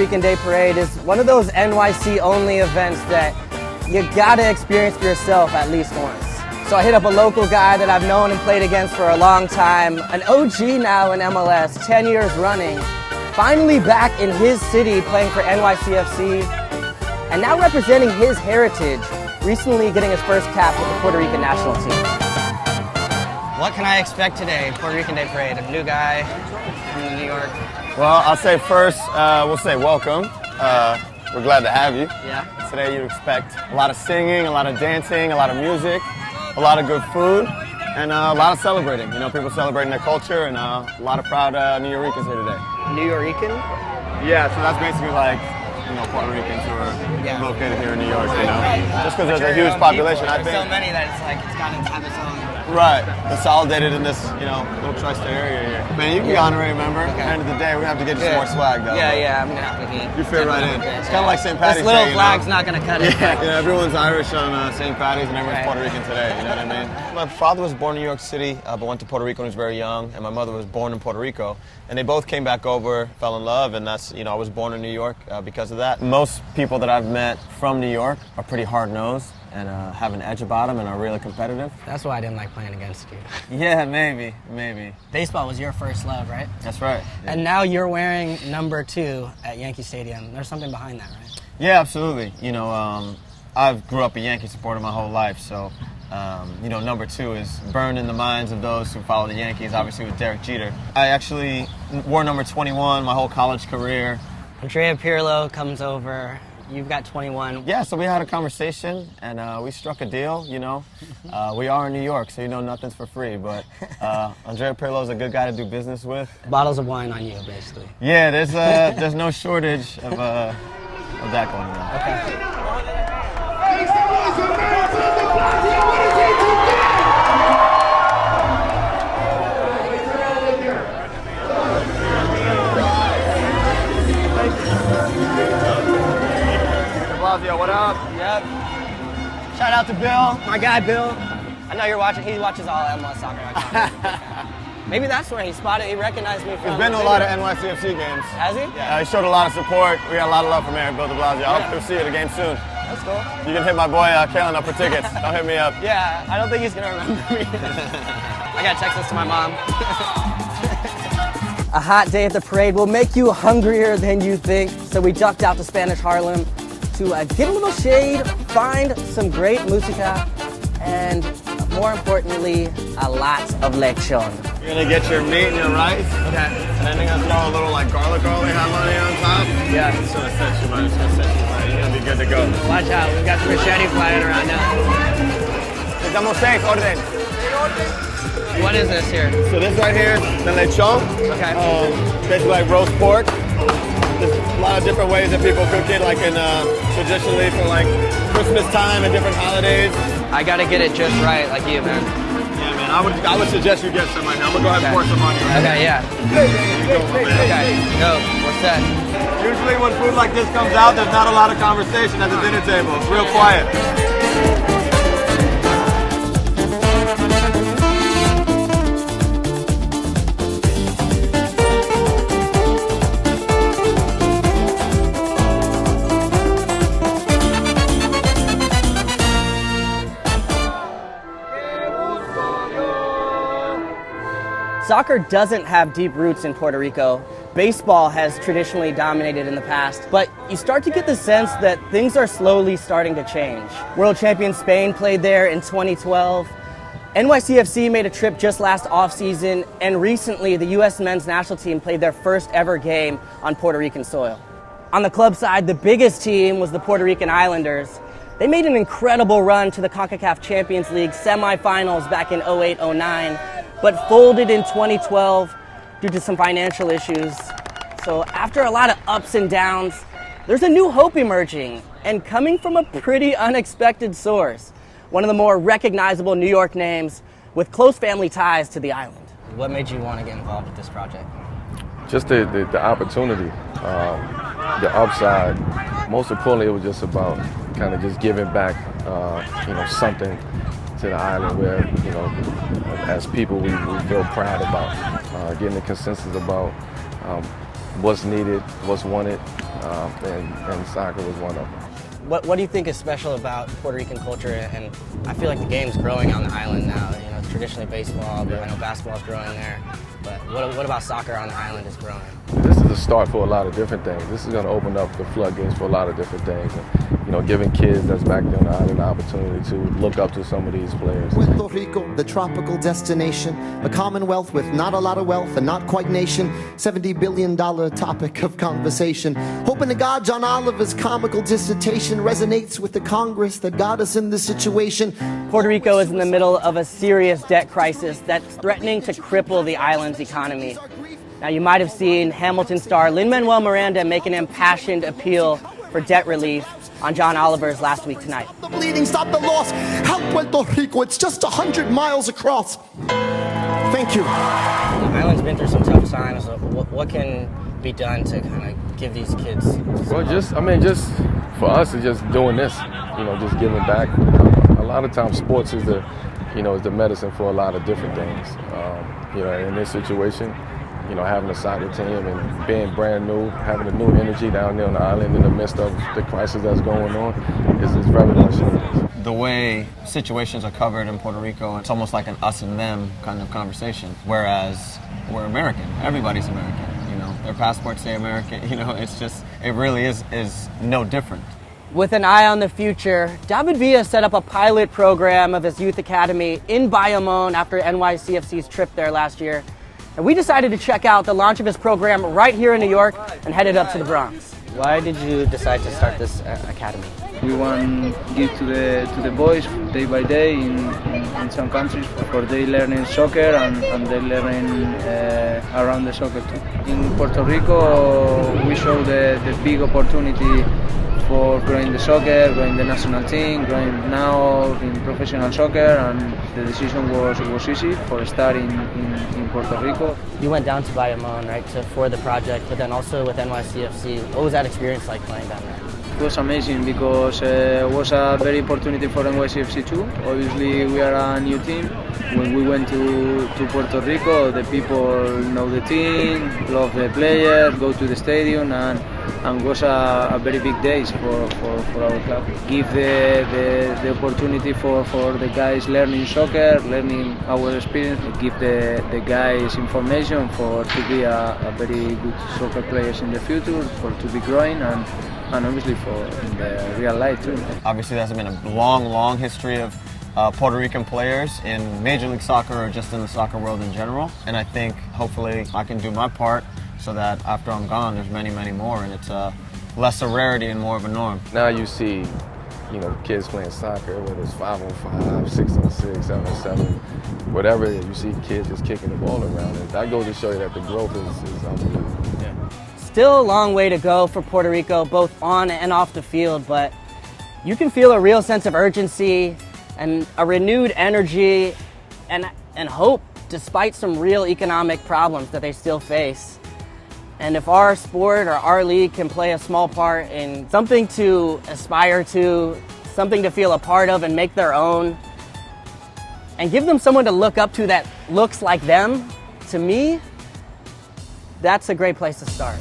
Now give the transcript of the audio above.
Rican Day Parade is one of those NYC-only events that you gotta experience for yourself at least once. So I hit up a local guy that I've known and played against for a long time, an OG now in MLS, 10 years running, finally back in his city playing for NYCFC, and now representing his heritage, recently getting his first cap with the Puerto Rican national team. What can I expect today, Puerto Rican Day Parade? A new guy from New York. Well, I'll say first, we'll say welcome. We're glad to have you. Yeah. Today you'd expect a lot of singing, a lot of dancing, a lot of music, a lot of good food, and a lot of celebrating. You know, people celebrating their culture, and a lot of proud Nuyoricans here today. Nuyorican? Yeah, so that's basically like, you know, Puerto Ricans who are located here in New York, you know. Just because there's a huge population, I think. There's so many that it's like, it's gotten to have its own. Right, consolidated in this, you know, little tri-state area here. Man, you can be honorary member. At the end of the day, we have to get you some more swag, though. Yeah, I'm gonna have to get. You fit right in. It's kind of like St. Patty's Day. This little flag's not gonna cut it. Yeah, everyone's Irish on St. Patty's and everyone's Puerto Rican today, you know what I mean? My father was born in New York City, but went to Puerto Rico when he was very young, and my mother was born in Puerto Rico. And they both came back over, fell in love, and that's, you know, I was born in New York because of that. Most people that I've met from New York are pretty hard-nosed and have an edge about them and are really competitive. That's why I didn't like playing against you. Yeah, maybe. Baseball was your first love, right? That's right. Yeah. And now you're wearing number 2 at Yankee Stadium. There's something behind that, right? Yeah, absolutely. You know, I grew up a Yankee supporter my whole life, so you know, number 2 is burned in the minds of those who follow the Yankees, obviously with Derek Jeter. I actually wore number 21 my whole college career. Andrea Pirlo comes over. You've got 21. Yeah, so we had a conversation, and we struck a deal, you know. We are in New York, so you know nothing's for free, but Andrea Pirlo's a good guy to do business with. Bottles of wine on you, basically. Yeah, there's no shortage of that going on. Okay. Yo, what up? Yep. Shout out to Bill, my guy Bill. I know you're watching. He watches all MLS soccer. Maybe that's where he recognized me from. He's been to a lot of NYCFC games. Has he? Yeah, he showed a lot of support. We got a lot of love from Mayor Bill de Blasio. I hope to see you at a game soon. That's cool. You can hit my boy Calen up for tickets. Don't hit me up. Yeah, I don't think he's gonna remember me. I gotta text this to my mom. A hot day at the parade will make you hungrier than you think, so we ducked out to Spanish Harlem to get a little shade, find some great música, and more importantly, a lot of lechon. You're gonna get your meat and your rice. Okay. And then you're gonna throw a little like garlic jalapeno on top. Yeah. It's gonna set you right. You're gonna be good to go. Watch out, we've got the machete flying around now. Estamos 6, orden. What is this here? So this right here, the lechon. Okay. Basically like roast pork. There's a lot of different ways that people cook it, like in traditionally for like Christmas time and different holidays. I gotta get it just right, like you, man. Yeah, man. I would suggest you get some right now. I'm gonna go ahead and pour some on you. Right? Okay, yeah. Okay, go. What's that? Usually when food like this comes out, there's not a lot of conversation at the dinner table. It's real quiet. Soccer doesn't have deep roots in Puerto Rico. Baseball has traditionally dominated in the past, but you start to get the sense that things are slowly starting to change. World champion Spain played there in 2012. NYCFC made a trip just last offseason, and recently the U.S. men's national team played their first ever game on Puerto Rican soil. On the club side, the biggest team was the Puerto Rican Islanders. They made an incredible run to the CONCACAF Champions League semifinals back in 08-09, but folded in 2012 due to some financial issues. So after a lot of ups and downs, there's a new hope emerging, and coming from a pretty unexpected source. One of the more recognizable New York names with close family ties to the island. What made you want to get involved with this project? Just the opportunity, the upside. Most importantly, it was just about kind of just giving back, something to the island where, as people, we feel proud about, getting the consensus about what's needed, what's wanted, and soccer was one of them. What do you think is special about Puerto Rican culture? And I feel like the game's growing on the island now. You know, traditionally baseball, but I know basketball's growing there. But what about soccer on the island is growing? This is a start for a lot of different things. This is going to open up the floodgates for a lot of different things. And, you know, giving kids that's back there on the island the opportunity to look up to some of these players. Puerto Rico, the tropical destination, a commonwealth with not a lot of wealth and not quite nation, $70 billion topic of conversation. Hoping to God John Oliver's comical dissertation resonates with the Congress that got us in this situation. Puerto Rico is in the middle of a serious debt crisis that's threatening to cripple the island's economy. Now, you might have seen Hamilton star Lin-Manuel Miranda make an impassioned appeal for debt relief on John Oliver's Last Week Tonight. The bleeding, stop the loss. Help Puerto Rico, it's just 100 miles across. Thank you. The island's been through some tough times. What can be done to kind of give these kids? Well, just for us, it's just doing this, you know, just giving back. A lot of times sports is the medicine for a lot of different things. You know, in this situation, you know, having a soccer team and being brand new, having a new energy down there on the island in the midst of the crisis that's going on is very much needed. The way situations are covered in Puerto Rico, it's almost like an us and them kind of conversation. Whereas we're American, everybody's American. You know, their passports say American. You know, it really is no different. With an eye on the future, David Villa set up a pilot program of his youth academy in Bayamon after NYCFC's trip there last year. And we decided to check out the launch of his program right here in New York and headed up to the Bronx. Why did you decide to start this academy? We want to give to the boys day by day in some countries for they learning soccer and they learning around the soccer too. In Puerto Rico, we show the big opportunity for growing the soccer, growing the national team, growing now in professional soccer, and the decision was easy for starting in Puerto Rico. You went down to Bayamon, right, for the project, but then also with NYCFC. What was that experience like playing down there? It was amazing because it was a very opportunity for NYCFC too. Obviously, we are a new team. When we went to Puerto Rico, the people know the team, love the players, go to the stadium, and was a very big days for our club. Give the opportunity for the guys learning soccer, learning our experience, give the guys information to be a very good soccer players in the future, to be growing and obviously in the real life too. Obviously, there's been a long history of Puerto Rican players in Major League Soccer or just in the soccer world in general. And I think hopefully I can do my part so that after I'm gone, there's many more, and it's less a rarity and more of a norm. Now you see, you know, kids playing soccer, whether it's 5-on-5, 6-on-6, 7-on-7, whatever, you see kids just kicking the ball around. And that goes to show you that the growth is unbelievable. Yeah. Still a long way to go for Puerto Rico, both on and off the field, but you can feel a real sense of urgency and a renewed energy and hope despite some real economic problems that they still face. And if our sport or our league can play a small part in something to aspire to, something to feel a part of and make their own, and give them someone to look up to that looks like them, to me, that's a great place to start.